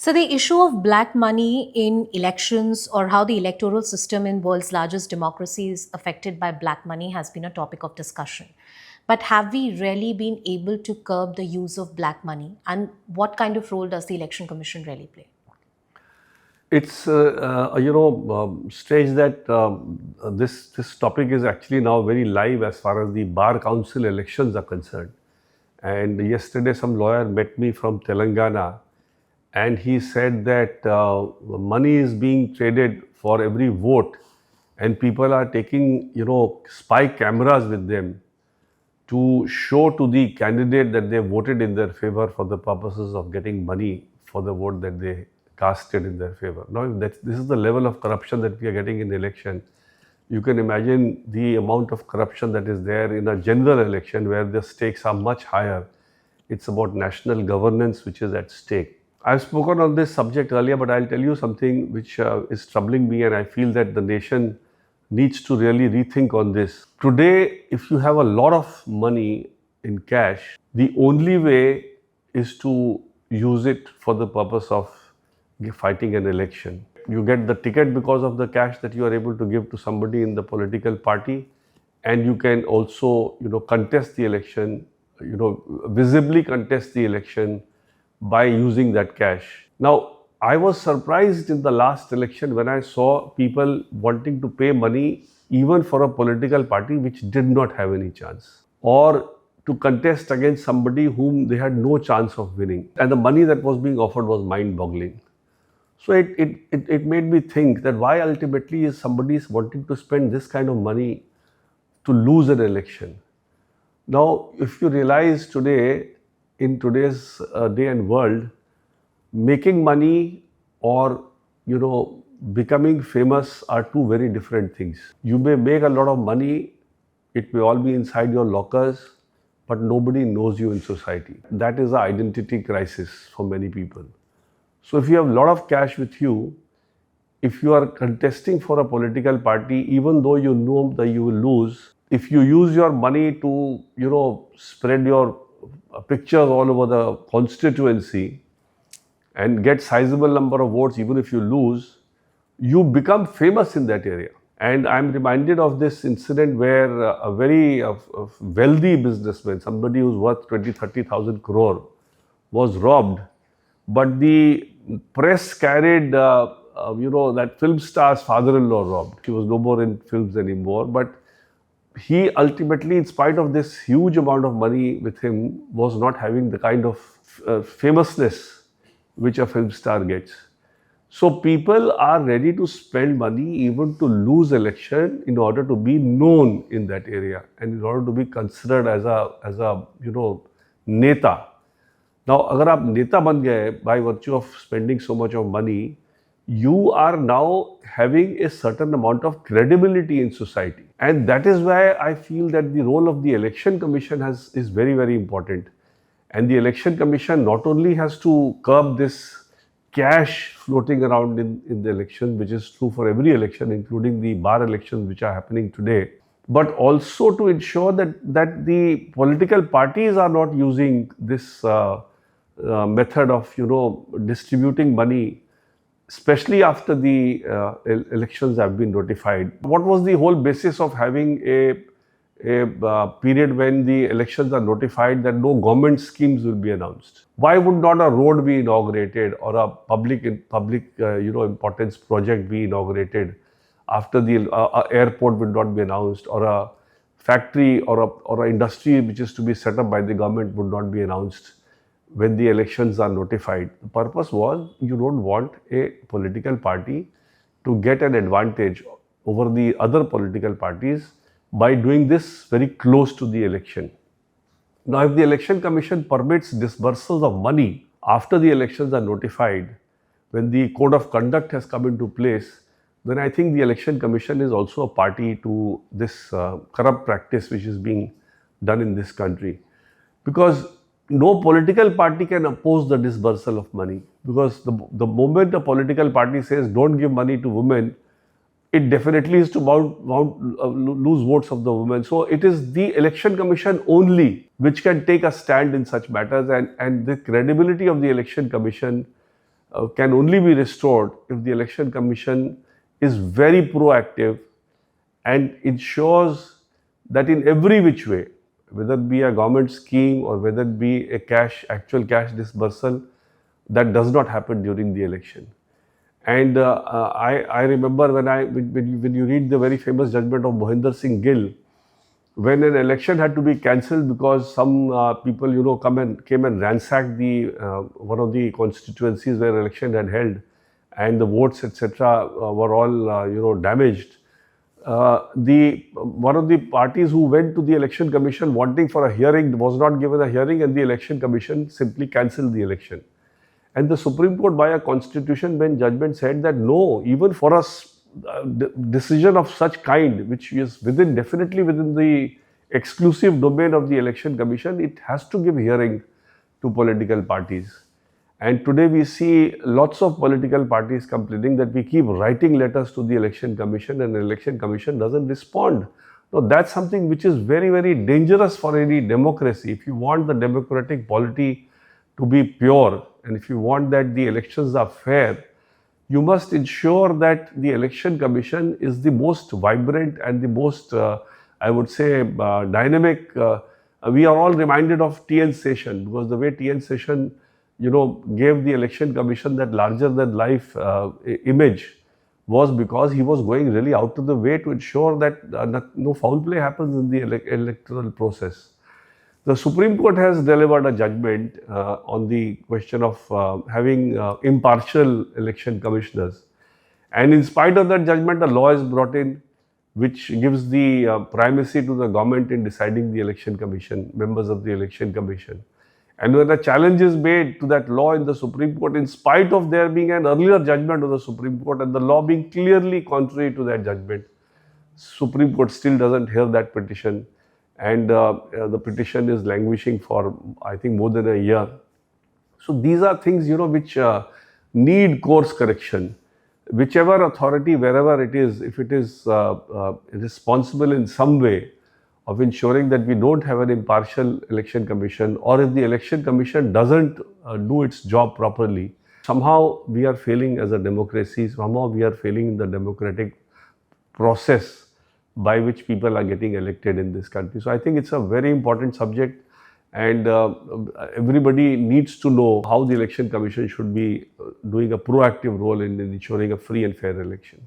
So the issue of black money in elections or how the electoral system in world's largest democracy is affected by black money has been a topic of discussion. But have we really been able to curb the use of black money? And what kind of role does the Election Commission really play? It's strange that this topic is actually now very live as far as the Bar Council elections are concerned. And yesterday, some lawyer met me from Telangana, and he said that money is being traded for every vote, and people are taking spy cameras with them to show to the candidate that they voted in their favor for the purposes of getting money for the vote that they casted in their favor. Now, if this is the level of corruption that we are getting in the election, you can imagine the amount of corruption that is there in a general election where the stakes are much higher. It's about national governance which is at stake. I've spoken on this subject earlier, but I'll tell you something which is troubling me, and I feel that the nation needs to really rethink on this. Today, if you have a lot of money in cash, the only way is to use it for the purpose of fighting an election. You get the ticket because of the cash that you are able to give to somebody in the political party, and you can also, contest the election, visibly contest the election by using that cash. Now, I was surprised in the last election when I saw people wanting to pay money even for a political party which did not have any chance, or to contest against somebody whom they had no chance of winning. And the money that was being offered was mind-boggling. So it made me think that why ultimately is somebody wanting to spend this kind of money to lose an election. Now, if you realize today, in today's day and world, making money or becoming famous are two very different things. You may make a lot of money, it may all be inside your lockers, but nobody knows you in society. That is an identity crisis for many people. So if you have a lot of cash with you, if you are contesting for a political party, even though you know that you will lose, if you use your money to spread your pictures all over the constituency and get sizable number of votes, even if you lose, you become famous in that area. And I'm reminded of this incident where a very wealthy businessman, somebody who's worth 20-30,000 crore, was robbed. But the press carried, that film star's father-in-law robbed. He was no more in films anymore. But he ultimately, in spite of this huge amount of money with him, was not having the kind of famousness which a film star gets. So people are ready to spend money even to lose election in order to be known in that area and in order to be considered as a neta. Now, agar aap neta ban gaye by virtue of spending so much of money, you are now having a certain amount of credibility in society. And that is why I feel that the role of the Election Commission is very, very important. And the Election Commission not only has to curb this cash floating around in the election, which is true for every election, including the bar elections which are happening today, but also to ensure that the political parties are not using this method of distributing money, especially after the elections have been notified. What was the whole basis of having a period when the elections are notified that no government schemes will be announced? Why would not a road be inaugurated or a public importance project be inaugurated after the airport would not be announced, or a factory or a industry which is to be set up by the government would not be announced when the elections are notified? The purpose was you don't want a political party to get an advantage over the other political parties by doing this very close to the election. Now, if the Election Commission permits disbursals of money after the elections are notified, when the code of conduct has come into place, then I think the Election Commission is also a party to this corrupt practice which is being done in this country. Because no political party can oppose the disbursal of money, because the moment a political party says don't give money to women, it definitely is to lose votes of the women. So it is the Election Commission only which can take a stand in such matters, and the credibility of the Election Commission can only be restored if the Election Commission is very proactive and ensures that in every which way, whether it be a government scheme or whether it be a actual cash disbursal, that does not happen during the election. And I remember when you read the very famous judgment of Mohinder Singh Gill, when an election had to be cancelled because some people, came and ransacked the one of the constituencies where election had held, and the votes, etc., were all damaged. The one of the parties who went to the election commission wanting for a hearing was not given a hearing, and the election commission simply cancelled the election. And the Supreme Court, by a constitution bench judgment, said that no, even for a decision of such kind, which is definitely within the exclusive domain of the Election Commission, it has to give hearing to political parties. And today we see lots of political parties complaining that we keep writing letters to the Election Commission and the Election Commission doesn't respond. Now that's something which is very, very dangerous for any democracy. If you want the democratic polity to be pure, and if you want that the elections are fair, you must ensure that the Election Commission is the most vibrant and the most, I would say, dynamic. We are all reminded of T.N. Seshan, because the way T.N. Seshan, gave the Election Commission that larger than life image was because he was going really out of the way to ensure that no foul play happens in the electoral process. The Supreme Court has delivered a judgment on the question of having impartial election commissioners. And in spite of that judgment, a law is brought in which gives the primacy to the government in deciding the election commission, members of the election commission. And when a challenge is made to that law in the Supreme Court, in spite of there being an earlier judgment of the Supreme Court and the law being clearly contrary to that judgment, Supreme Court still doesn't hear that petition. And the petition is languishing for, I think, more than a year. So these are things, which need course correction. Whichever authority, wherever it is, if it is responsible in some way of ensuring that we don't have an impartial election commission, or if the election commission doesn't do its job properly, somehow we are failing as a democracy, somehow we are failing in the democratic process by which people are getting elected in this country. So I think it's a very important subject, and everybody needs to know how the Election Commission should be doing a proactive role in ensuring a free and fair election.